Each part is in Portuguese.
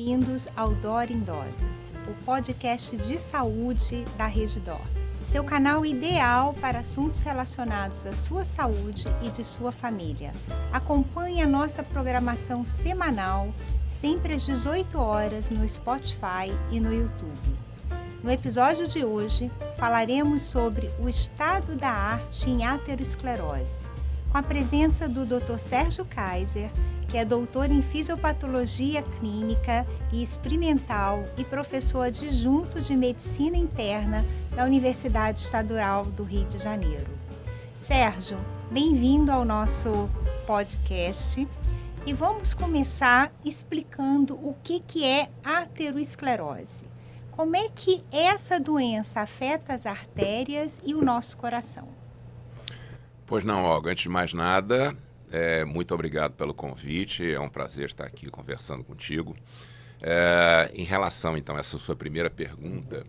bem-vindos ao Dor em Doses, o podcast de saúde da Rede Dor. Seu canal ideal para assuntos relacionados à sua saúde e de sua família. Acompanhe a nossa programação semanal, sempre às 18 horas no Spotify e no YouTube. No episódio de hoje, falaremos sobre o estado da arte em aterosclerose, com a presença do Dr. Sérgio Kaiser, que é doutor em fisiopatologia clínica e experimental e professor adjunto de medicina interna da Universidade Estadual do Rio de Janeiro. Sérgio, bem-vindo ao nosso podcast e vamos começar explicando o que é aterosclerose. Como é que essa doença afeta as artérias e o nosso coração? Pois não, Olga, antes de mais nada, muito obrigado pelo convite, é um prazer estar aqui conversando contigo. Em relação, então, a essa sua primeira pergunta,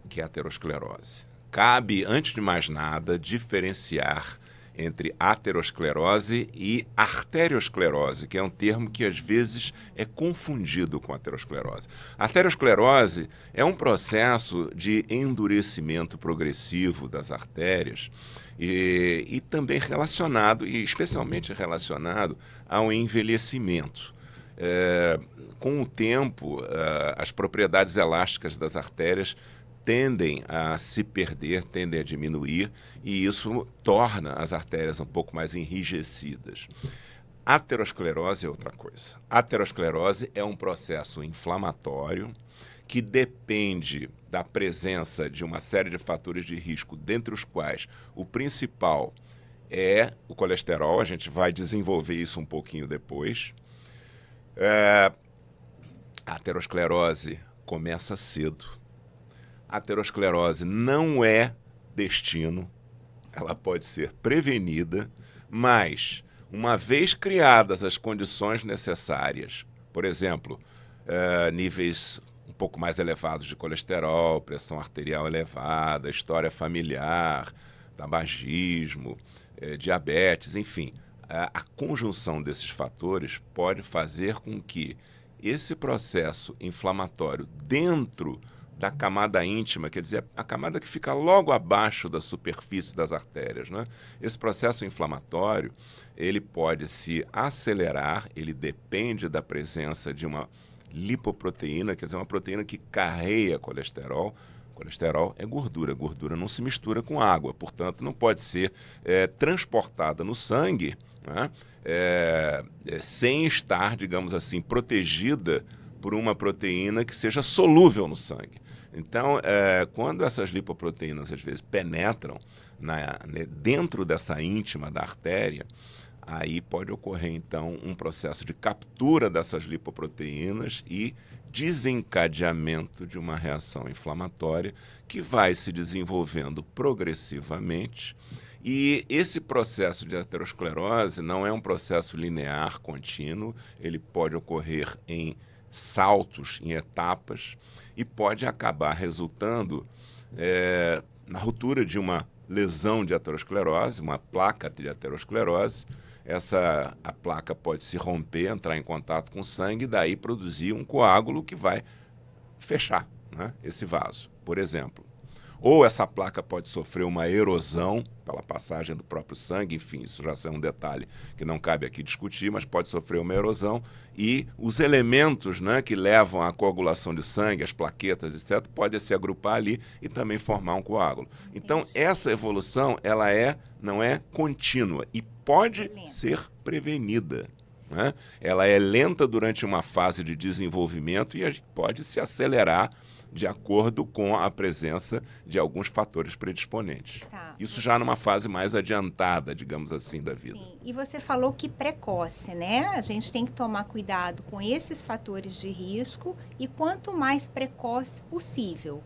o que é aterosclerose? Cabe, antes de mais nada, diferenciar entre aterosclerose e arteriosclerose, que é um termo que às vezes é confundido com aterosclerose. A arteriosclerose é um processo de endurecimento progressivo das artérias e também relacionado, e especialmente relacionado ao envelhecimento. Com o tempo, as propriedades elásticas das artérias tendem a se perder, tendem a diminuir, e isso torna as artérias um pouco mais enrijecidas. Aterosclerose é outra coisa. Aterosclerose é um processo inflamatório que depende da presença de uma série de fatores de risco, dentre os quais o principal é o colesterol. A gente vai desenvolver isso um pouquinho depois. A aterosclerose começa cedo. A aterosclerose não é destino, ela pode ser prevenida, mas, uma vez criadas as condições necessárias, por exemplo, níveis um pouco mais elevados de colesterol, pressão arterial elevada, história familiar, tabagismo, diabetes, enfim, a conjunção desses fatores pode fazer com que esse processo inflamatório dentro da camada íntima, quer dizer, a camada que fica logo abaixo da superfície das artérias, né? Esse processo inflamatório, ele pode se acelerar, ele depende da presença de uma lipoproteína, quer dizer, uma proteína que carrega colesterol. Colesterol é gordura, gordura não se mistura com água, portanto, não pode ser transportada no sangue, né? Sem estar, digamos assim, protegida por uma proteína que seja solúvel no sangue. Então, quando essas lipoproteínas, às vezes, penetram dentro dessa íntima da artéria, aí pode ocorrer, então, um processo de captura dessas lipoproteínas e desencadeamento de uma reação inflamatória que vai se desenvolvendo progressivamente. E esse processo de aterosclerose não é um processo linear, contínuo, ele pode ocorrer em saltos, em etapas, e pode acabar resultando na ruptura de uma lesão de aterosclerose, uma placa de aterosclerose. A placa pode se romper, entrar em contato com o sangue e daí produzir um coágulo que vai fechar, né, esse vaso, por exemplo. Ou essa placa pode sofrer uma erosão pela passagem do próprio sangue, enfim, isso já é um detalhe que não cabe aqui discutir, mas pode sofrer uma erosão e os elementos, né, que levam à coagulação de sangue, as plaquetas, etc., podem se agrupar ali e também formar um coágulo. Então, essa evolução, ela não é contínua e pode ser prevenida, né? Ela é lenta durante uma fase de desenvolvimento e pode se acelerar de acordo com a presença de alguns fatores predisponentes. Tá. Isso já numa fase mais adiantada, digamos assim, da vida. Sim, e você falou que precoce, né? A gente tem que tomar cuidado com esses fatores de risco e quanto mais precoce possível.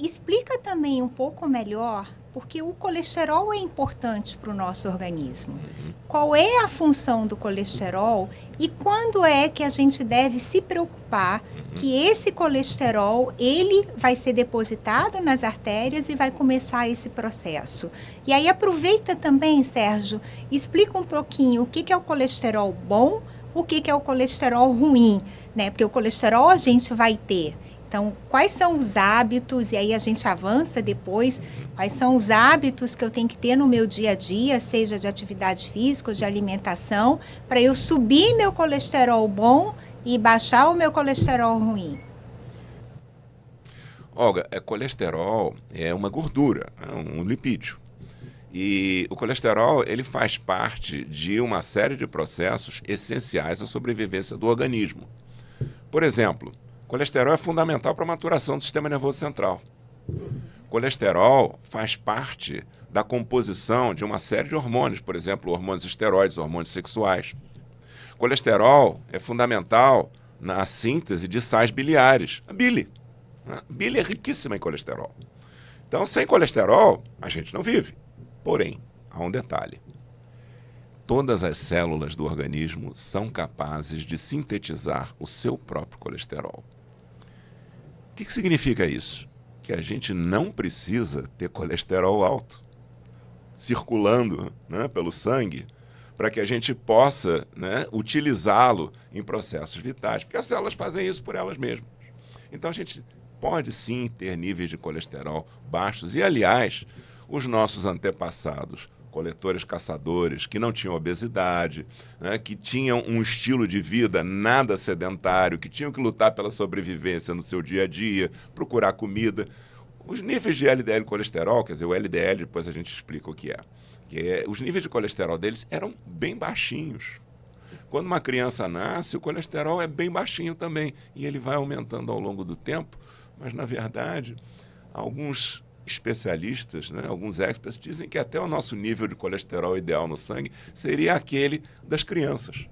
Explica também um pouco melhor, porque o colesterol é importante para o nosso organismo. Qual é a função do colesterol e quando é que a gente deve se preocupar que esse colesterol, ele vai ser depositado nas artérias e vai começar esse processo. E aí aproveita também, Sérgio, explica um pouquinho o que é o colesterol bom, o que é o colesterol ruim, né? Porque o colesterol a gente vai ter. Então, quais são os hábitos, e aí a gente avança depois, quais são os hábitos que eu tenho que ter no meu dia a dia, seja de atividade física ou de alimentação, para eu subir meu colesterol bom e baixar o meu colesterol ruim? Olga, colesterol é uma gordura, é um lipídio. E o colesterol, ele faz parte de uma série de processos essenciais à sobrevivência do organismo. Por exemplo, colesterol é fundamental para a maturação do sistema nervoso central. Colesterol faz parte da composição de uma série de hormônios, por exemplo, hormônios esteroides, hormônios sexuais. Colesterol é fundamental na síntese de sais biliares, a bile. A bile é riquíssima em colesterol. Então, sem colesterol, a gente não vive. Porém, há um detalhe. Todas as células do organismo são capazes de sintetizar o seu próprio colesterol. O que significa isso? Que a gente não precisa ter colesterol alto circulando, né, pelo sangue para que a gente possa, né, utilizá-lo em processos vitais, porque as células fazem isso por elas mesmas. Então a gente pode sim ter níveis de colesterol baixos e, aliás, os nossos antepassados, coletores caçadores, que não tinham obesidade, né, que tinham um estilo de vida nada sedentário, que tinham que lutar pela sobrevivência no seu dia a dia, procurar comida. Os níveis de LDL colesterol, quer dizer, o LDL, depois a gente explica o que é. Os níveis de colesterol deles eram bem baixinhos. Quando uma criança nasce, o colesterol é bem baixinho também, e ele vai aumentando ao longo do tempo, mas, na verdade, alguns especialistas, né, alguns experts, dizem que até o nosso nível de colesterol ideal no sangue seria aquele das crianças.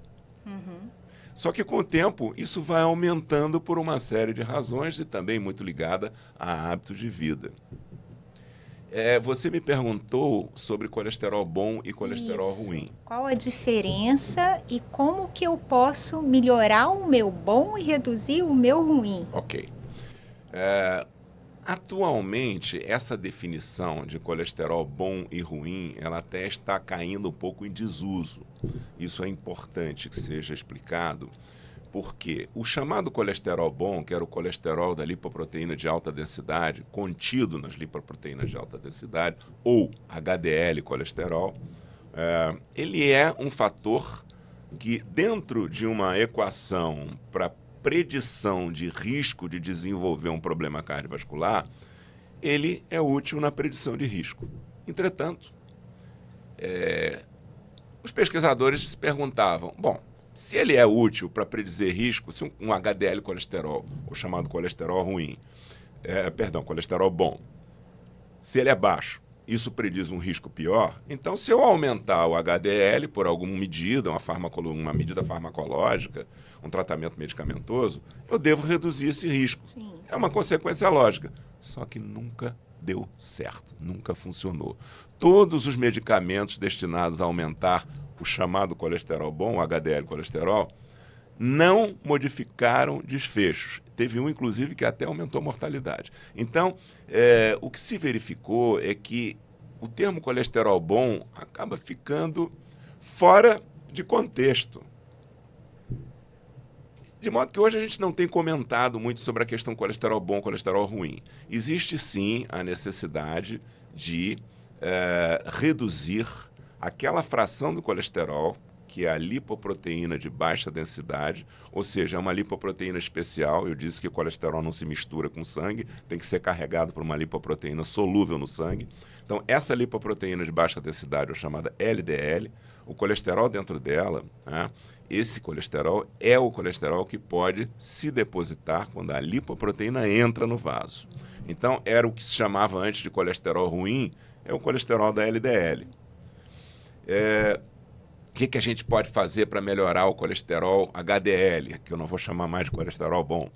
Só que, com o tempo, isso vai aumentando por uma série de razões e também muito ligada a hábitos de vida. Você me perguntou sobre colesterol bom e colesterol ruim. Qual a diferença e como que eu posso melhorar o meu bom e reduzir o meu ruim? Ok. Atualmente, essa definição de colesterol bom e ruim, ela até está caindo um pouco em desuso. Isso é importante que seja explicado, porque o chamado colesterol bom, que era o colesterol da lipoproteína de alta densidade, contido nas lipoproteínas de alta densidade, ou HDL colesterol, ele é um fator que, dentro de uma equação para predição de risco de desenvolver um problema cardiovascular, ele é útil na predição de risco. Entretanto, os pesquisadores se perguntavam, bom, se ele é útil para predizer risco, se um HDL colesterol, o chamado colesterol ruim, colesterol bom, se ele é baixo, isso prediz um risco pior, então se eu aumentar o HDL por alguma medida, uma medida farmacológica, um tratamento medicamentoso, eu devo reduzir esse risco. Sim. É uma consequência lógica. Só que nunca deu certo, nunca funcionou. Todos os medicamentos destinados a aumentar o chamado colesterol bom, o HDL colesterol, não modificaram desfechos. Teve um, inclusive, que até aumentou a mortalidade. Então, o que se verificou é que o termo colesterol bom acaba ficando fora de contexto. De modo que hoje a gente não tem comentado muito sobre a questão colesterol bom, colesterol ruim. Existe, sim, a necessidade de reduzir aquela fração do colesterol, que é a lipoproteína de baixa densidade, ou seja, é uma lipoproteína especial. Eu disse que o colesterol não se mistura com sangue, tem que ser carregado por uma lipoproteína solúvel no sangue. Então, essa lipoproteína de baixa densidade, ou chamada LDL, o colesterol dentro dela, esse colesterol é o colesterol que pode se depositar quando a lipoproteína entra no vaso. Então, era o que se chamava antes de colesterol ruim, é o colesterol da LDL. O que a gente pode fazer para melhorar o colesterol HDL, que eu não vou chamar mais de colesterol bom?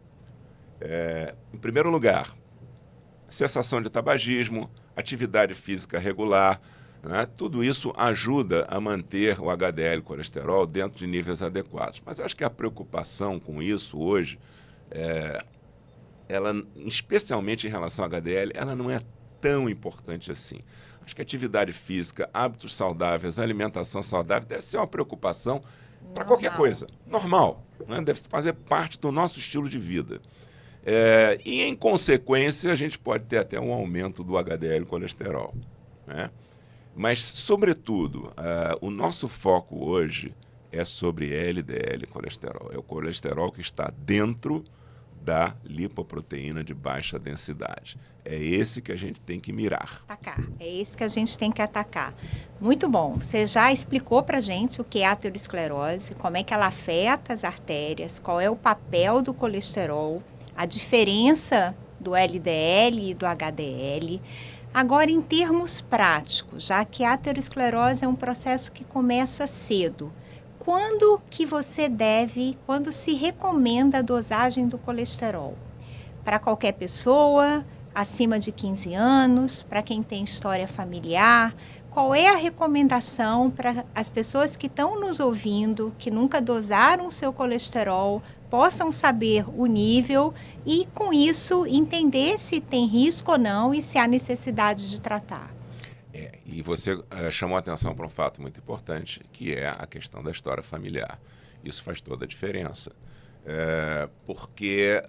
Em primeiro lugar, cessação de tabagismo, atividade física regular, né? Tudo isso ajuda a manter o HDL colesterol dentro de níveis adequados. Mas acho que a preocupação com isso hoje, ela, especialmente em relação ao HDL, ela não é tão importante assim. Acho que atividade física, hábitos saudáveis, alimentação saudável deve ser uma preocupação para qualquer coisa. Normal. né? Deve fazer parte do nosso estilo de vida. E, em consequência, a gente pode ter até um aumento do HDL colesterol, né? Mas, sobretudo, o nosso foco hoje é sobre LDL colesterol. É o colesterol que está dentro da lipoproteína de baixa densidade. É esse que a gente tem que mirar. Atacar. É esse que a gente tem que atacar. Muito bom. Você já explicou pra gente o que é a aterosclerose, como é que ela afeta as artérias, qual é o papel do colesterol, a diferença do LDL e do HDL. Agora, em termos práticos, já que a aterosclerose é um processo que começa cedo, quando se recomenda a dosagem do colesterol? Para qualquer pessoa, acima de 15 anos, para quem tem história familiar? Qual é a recomendação para as pessoas que estão nos ouvindo, que nunca dosaram o seu colesterol, possam saber o nível e, com isso, entender se tem risco ou não e se há necessidade de tratar? E você chamou a atenção para um fato muito importante, que é a questão da história familiar. Isso faz toda a diferença. Porque,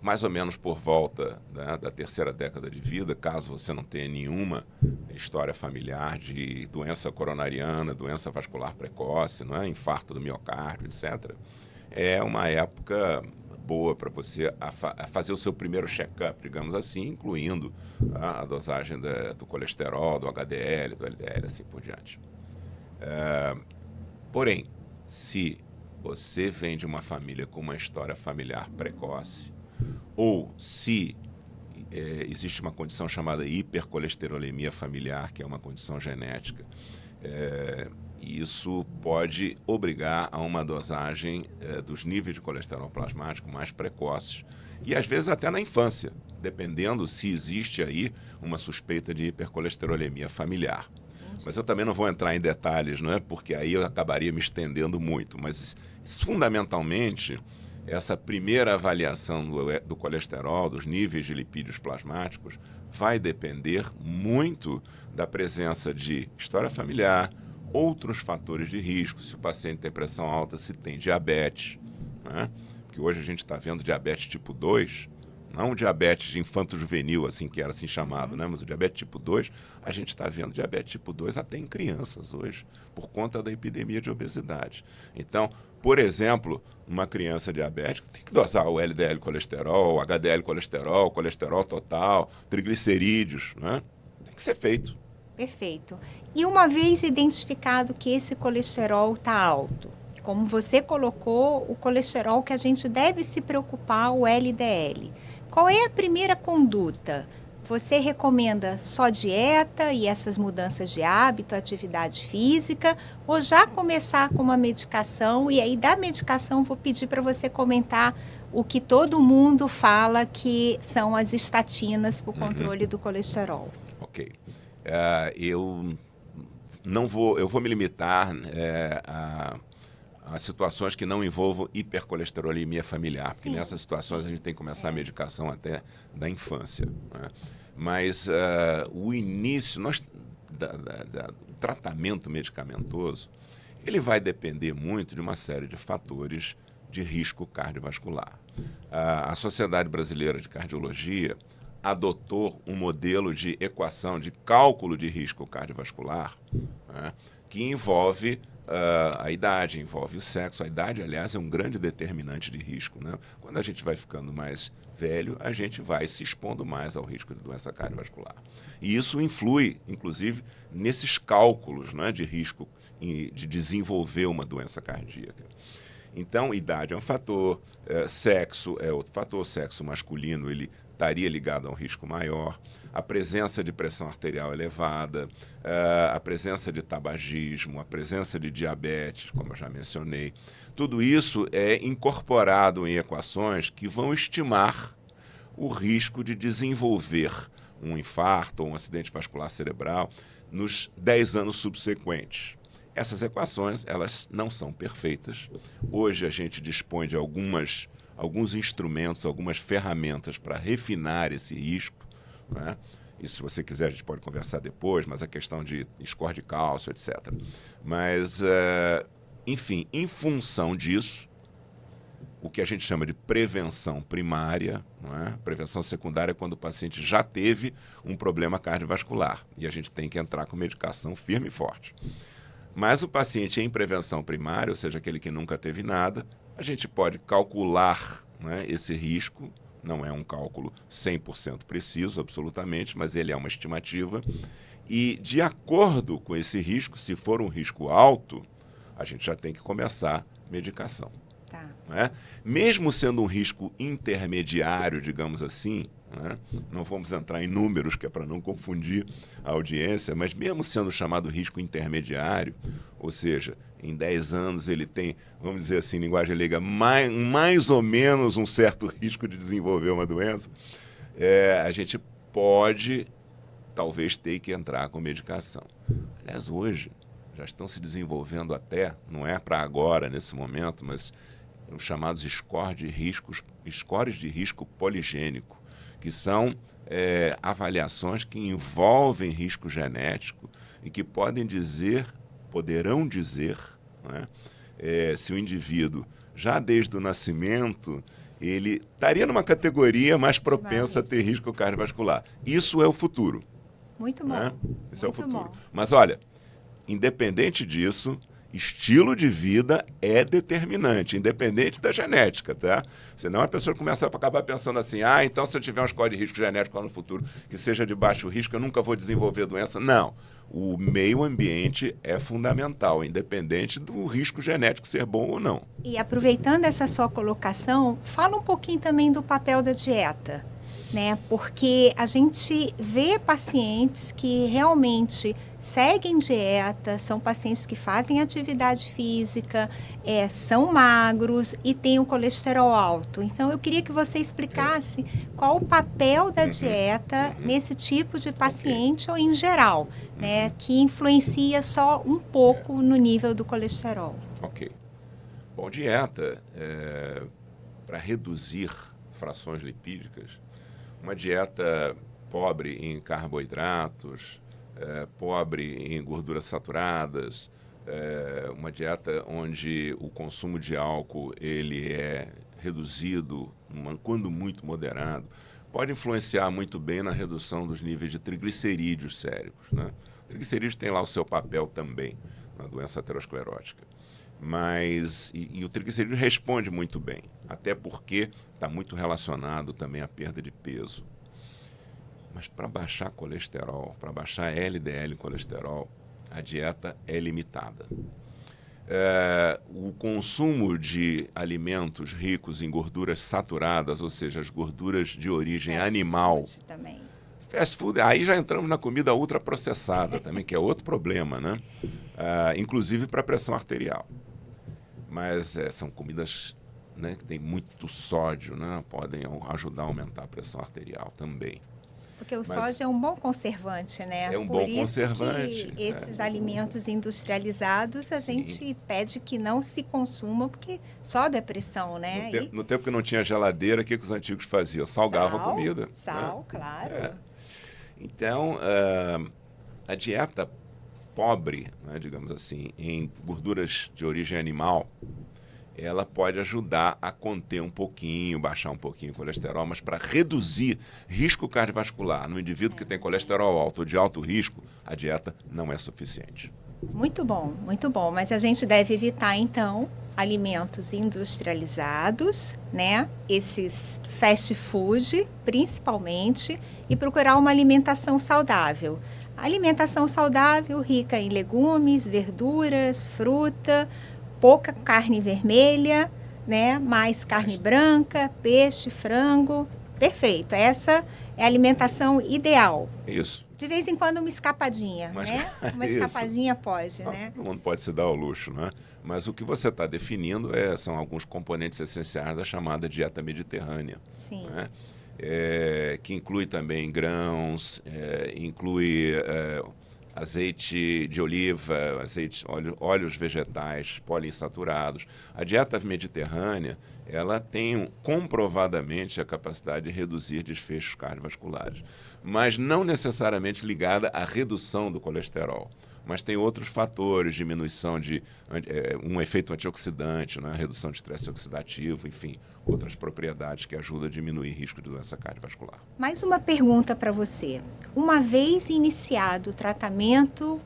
mais ou menos por volta, né, da terceira década de vida, caso você não tenha nenhuma história familiar de doença coronariana, doença vascular precoce, não é? Infarto do miocárdio, etc., é uma época boa para você fazer o seu primeiro check-up, digamos assim, incluindo a dosagem do colesterol, do HDL, do LDL, assim por diante. Porém, se você vem de uma família com uma história familiar precoce, ou se existe uma condição chamada hipercolesterolemia familiar, que é uma condição genética, e isso pode obrigar a uma dosagem dos níveis de colesterol plasmático mais precoces, e às vezes até na infância, dependendo se existe aí uma suspeita de hipercolesterolemia familiar. Mas eu também não vou entrar em detalhes, não é? Porque aí eu acabaria me estendendo muito. Mas, fundamentalmente, essa primeira avaliação do colesterol, dos níveis de lipídios plasmáticos, vai depender muito da presença de história familiar, outros fatores de risco, se o paciente tem pressão alta, se tem diabetes, né? Porque hoje a gente está vendo diabetes tipo 2, não o diabetes de infanto-juvenil, assim, que era assim chamado, né? Mas o diabetes tipo 2, a gente está vendo diabetes tipo 2 até em crianças hoje, por conta da epidemia de obesidade. Então, por exemplo, uma criança diabética tem que dosar o LDL colesterol, o HDL colesterol, colesterol total, triglicerídeos, né? Tem que ser feito. Perfeito. E uma vez identificado que esse colesterol está alto, como você colocou, o colesterol que a gente deve se preocupar, o LDL, qual é a primeira conduta? Você recomenda só dieta e essas mudanças de hábito, atividade física, ou já começar com uma medicação? E aí, da medicação, vou pedir para você comentar o que todo mundo fala que são as estatinas para o controle do colesterol. Ok. Eu vou me limitar a situações que não envolvam hipercolesterolemia familiar, porque nessas situações a gente tem que começar a medicação até da infância, né? Mas o início do tratamento medicamentoso, ele vai depender muito de uma série de fatores de risco cardiovascular. A Sociedade Brasileira de Cardiologia adotou um modelo de equação de cálculo de risco cardiovascular, né, que envolve a idade, envolve o sexo. A idade, aliás, é um grande determinante de risco, né? Quando a gente vai ficando mais velho, a gente vai se expondo mais ao risco de doença cardiovascular. E isso influi, inclusive, nesses cálculos, né, de risco de desenvolver uma doença cardíaca. Então, idade é um fator, sexo é outro fator. Sexo masculino, ele estaria ligado a um risco maior. A presença de pressão arterial elevada, a presença de tabagismo, a presença de diabetes, como eu já mencionei. Tudo isso é incorporado em equações que vão estimar o risco de desenvolver um infarto ou um acidente vascular cerebral nos 10 anos subsequentes. Essas equações, elas não são perfeitas. Hoje a gente dispõe de alguns instrumentos, algumas ferramentas para refinar esse risco, né? E se você quiser, a gente pode conversar depois, mas a questão de score de cálcio, etc. Mas enfim, em função disso, o que a gente chama de prevenção primária, não é? Prevenção secundária é quando o paciente já teve um problema cardiovascular e a gente tem que entrar com medicação firme e forte. Mas o paciente em prevenção primária, ou seja, aquele que nunca teve nada, a gente pode calcular, né, esse risco, não é um cálculo 100% preciso, absolutamente, mas ele é uma estimativa, e de acordo com esse risco, se for um risco alto, a gente já tem que começar medicação. Tá. Né? Mesmo sendo um risco intermediário, digamos assim, né? Não vamos entrar em números, que é para não confundir a audiência, mas mesmo sendo chamado risco intermediário, ou seja, em 10 anos ele tem, vamos dizer assim, em linguagem leiga, mais ou menos um certo risco de desenvolver uma doença, a gente pode, talvez, ter que entrar com medicação. Aliás, hoje já estão se desenvolvendo até, não é para agora, nesse momento, mas os chamados scores de risco poligênico, que são avaliações que envolvem risco genético e que poderão dizer, né, se o indivíduo, já desde o nascimento, ele estaria numa categoria mais propensa a ter risco cardiovascular. Isso é o futuro. Muito bom. Né? Isso é o Muito futuro. bom. Mas olha, independente disso, estilo de vida é determinante, independente da genética, tá? Senão a pessoa começa a acabar pensando assim, então se eu tiver um score de risco genético lá no futuro que seja de baixo risco, eu nunca vou desenvolver doença. Não. O meio ambiente é fundamental, independente do risco genético ser bom ou não. E aproveitando essa sua colocação, fala um pouquinho também do papel da dieta, né? Porque a gente vê pacientes que realmente seguem dieta, são pacientes que fazem atividade física, são magros e têm o colesterol alto. Então, eu queria que você explicasse qual o papel da dieta nesse tipo de paciente ou em geral, né? Que influencia só um pouco no nível do colesterol. Ok. Bom, dieta, para reduzir frações lipídicas, uma dieta pobre em carboidratos, pobre em gorduras saturadas, uma dieta onde o consumo de álcool ele é reduzido, quando muito moderado, pode influenciar muito bem na redução dos níveis de triglicerídeos séricos, né? Triglicerídeos tem lá o seu papel também na doença aterosclerótica. Mas, e o triglicerídeo responde muito bem, até porque está muito relacionado também à perda de peso. Mas para baixar colesterol, para baixar LDL colesterol, a dieta é limitada. O consumo de alimentos ricos em gorduras saturadas, ou seja, as gorduras de origem animal. Também. Fast food, aí já entramos na comida ultraprocessada também, que é outro problema, né? Inclusive para a pressão arterial. Mas são comidas, né, que tem muito sódio, né? Podem ajudar a aumentar a pressão arterial também. Porque o sódio é um bom conservante, né? É um bom conservante. Que esses alimentos industrializados, a gente pede que não se consuma, porque sobe a pressão, né? No tempo que não tinha geladeira, o que os antigos faziam? Salgavam a comida. Sal, né? claro. Então, a dieta pobre, né, digamos assim, em gorduras de origem animal, ela pode ajudar a conter um pouquinho, baixar um pouquinho o colesterol, mas para reduzir risco cardiovascular no indivíduo que tem colesterol alto ou de alto risco, a dieta não é suficiente. Muito bom, muito bom. Mas a gente deve evitar, então, alimentos industrializados, né? Esses fast food, principalmente, e procurar uma alimentação saudável. Alimentação saudável, rica em legumes, verduras, fruta, pouca carne vermelha, né? Mais carne branca, peixe, frango. Perfeito. Essa é a alimentação ideal. Isso. De vez em quando uma escapadinha, né? Uma escapadinha pode, né? Todo mundo pode se dar ao luxo, né? Mas o que você está definindo são alguns componentes essenciais da chamada dieta mediterrânea. Sim. Né? Que inclui também grãos, inclui azeite de oliva, óleos vegetais poliinsaturados. A dieta mediterrânea, ela tem comprovadamente a capacidade de reduzir desfechos cardiovasculares, mas não necessariamente ligada à redução do colesterol. mas tem outros fatores, diminuição de um efeito antioxidante, né? Redução de estresse oxidativo, enfim, outras propriedades que ajudam a diminuir o risco de doença cardiovascular. Mais uma pergunta para você. Uma vez iniciado o tratamento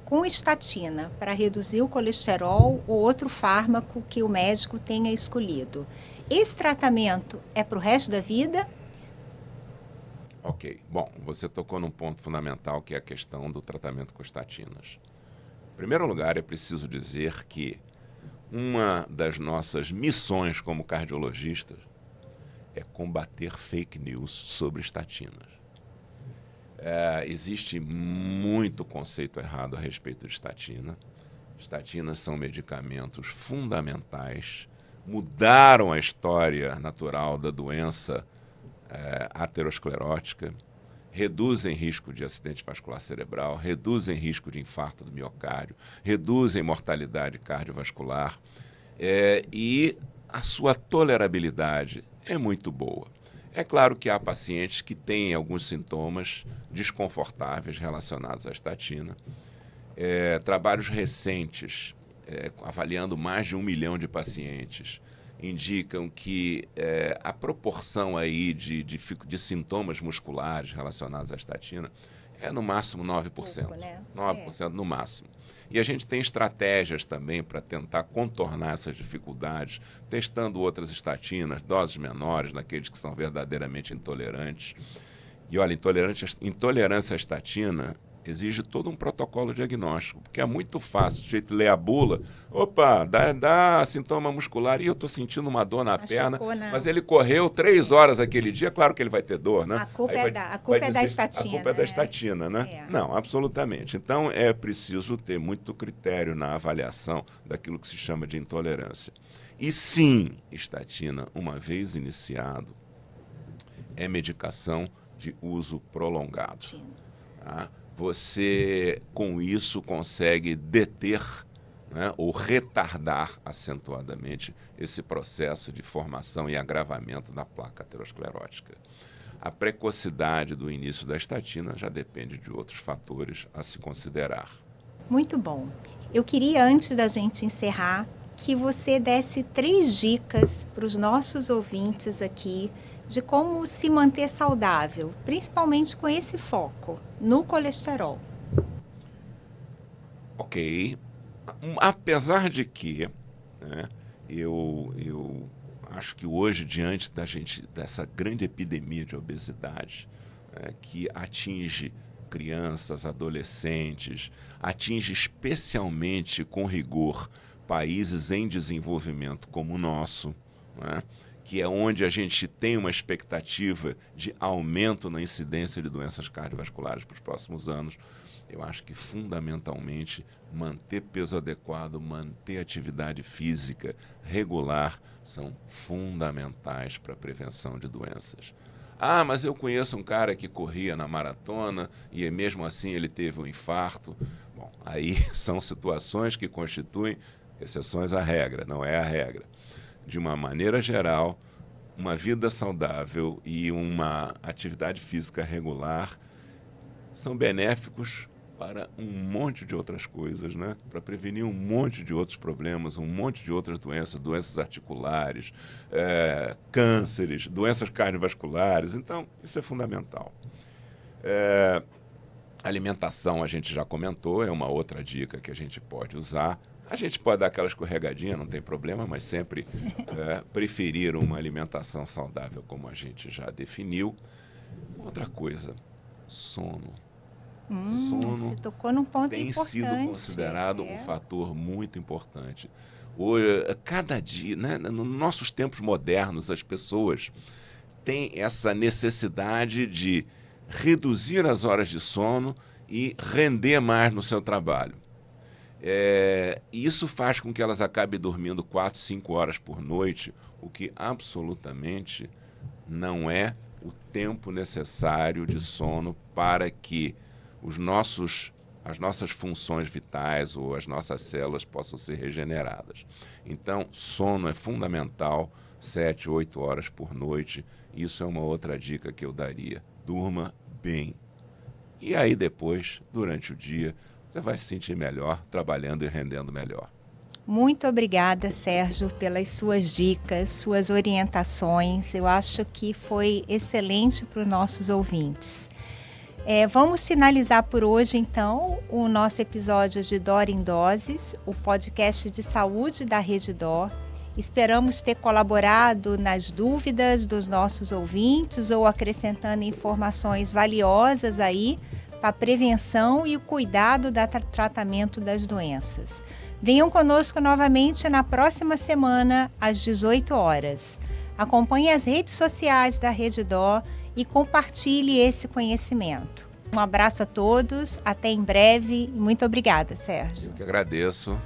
com estatina para reduzir o colesterol ou outro fármaco que o médico tenha escolhido, esse tratamento é para o resto da vida? Ok. Bom, você tocou num ponto fundamental, que é a questão do tratamento com estatinas. Em primeiro lugar, é preciso dizer que uma das nossas missões como cardiologistas é combater fake news sobre estatinas. Existe muito conceito errado a respeito de estatina. Estatinas são medicamentos fundamentais, mudaram a história natural da doença aterosclerótica, reduzem risco de acidente vascular cerebral, reduzem risco de infarto do miocárdio, reduzem mortalidade cardiovascular e a sua tolerabilidade é muito boa. É claro que há pacientes que têm alguns sintomas desconfortáveis relacionados à estatina. Trabalhos recentes, avaliando mais de 1 milhão de pacientes, indicam que a proporção aí de sintomas musculares relacionados à estatina é no máximo 9%. Pouco, né? 9% no máximo. E a gente tem estratégias também para tentar contornar essas dificuldades, testando outras estatinas, doses menores, naqueles que são verdadeiramente intolerantes. E olha, intolerância à estatina exige todo um protocolo diagnóstico, porque é muito fácil, o sujeito lê a bula, opa, dá sintoma muscular, e eu estou sentindo uma dor na perna, mas ele correu 3 horas aquele dia, claro que ele vai ter dor, né? A culpa é da estatina. A culpa é da estatina, né? Não, absolutamente. Então, é preciso ter muito critério na avaliação daquilo que se chama de intolerância. E sim, estatina, uma vez iniciado, é medicação de uso prolongado. Tá? Você, com isso, consegue deter, né, ou retardar acentuadamente esse processo de formação e agravamento da placa aterosclerótica. A precocidade do início da estatina já depende de outros fatores a se considerar. Muito bom. Eu queria, antes da gente encerrar, que você desse 3 dicas para os nossos ouvintes aqui de como se manter saudável, principalmente com esse foco no colesterol. Ok. Apesar de que, né, eu acho que hoje, diante dessa grande epidemia de obesidade, que atinge crianças, adolescentes, atinge especialmente, com rigor, países em desenvolvimento como o nosso, né, que é onde a gente tem uma expectativa de aumento na incidência de doenças cardiovasculares para os próximos anos. Eu acho que, fundamentalmente, manter peso adequado, manter atividade física regular são fundamentais para a prevenção de doenças. Ah, mas eu conheço um cara que corria na maratona e mesmo assim ele teve um infarto. Bom, aí são situações que constituem exceções à regra, não é a regra. De uma maneira geral, uma vida saudável e uma atividade física regular são benéficos para um monte de outras coisas, né? Para prevenir um monte de outros problemas, um monte de outras doenças, doenças articulares, cânceres, doenças cardiovasculares. Então, isso é fundamental. Alimentação, a gente já comentou, é uma outra dica que a gente pode usar. A gente pode dar aquela escorregadinha, não tem problema, mas sempre preferir uma alimentação saudável, como a gente já definiu. Outra coisa, sono. Sono você tocou num ponto tem importante. sido considerado um fator muito importante. Hoje, cada dia, né, nos nossos tempos modernos, as pessoas têm essa necessidade de reduzir as horas de sono e render mais no seu trabalho. Isso faz com que elas acabem dormindo 4, 5 horas por noite, o que absolutamente não é o tempo necessário de sono para que as nossas funções vitais ou as nossas células possam ser regeneradas. Então, sono é fundamental, 7, 8 horas por noite. Isso é uma outra dica que eu daria. Durma bem. E aí depois, durante o dia, você vai se sentir melhor, trabalhando e rendendo melhor. Muito obrigada, Sérgio, pelas suas dicas, suas orientações. Eu acho que foi excelente para os nossos ouvintes. Vamos finalizar por hoje, então, o nosso episódio de Dor em Doses, o podcast de saúde da Rede Dor. Esperamos ter colaborado nas dúvidas dos nossos ouvintes ou acrescentando informações valiosas aí para a prevenção e o cuidado do tratamento das doenças. Venham conosco novamente na próxima semana, às 18 horas. Acompanhe as redes sociais da Rede Dor e compartilhe esse conhecimento. Um abraço a todos, até em breve e muito obrigada, Sérgio. Eu que agradeço.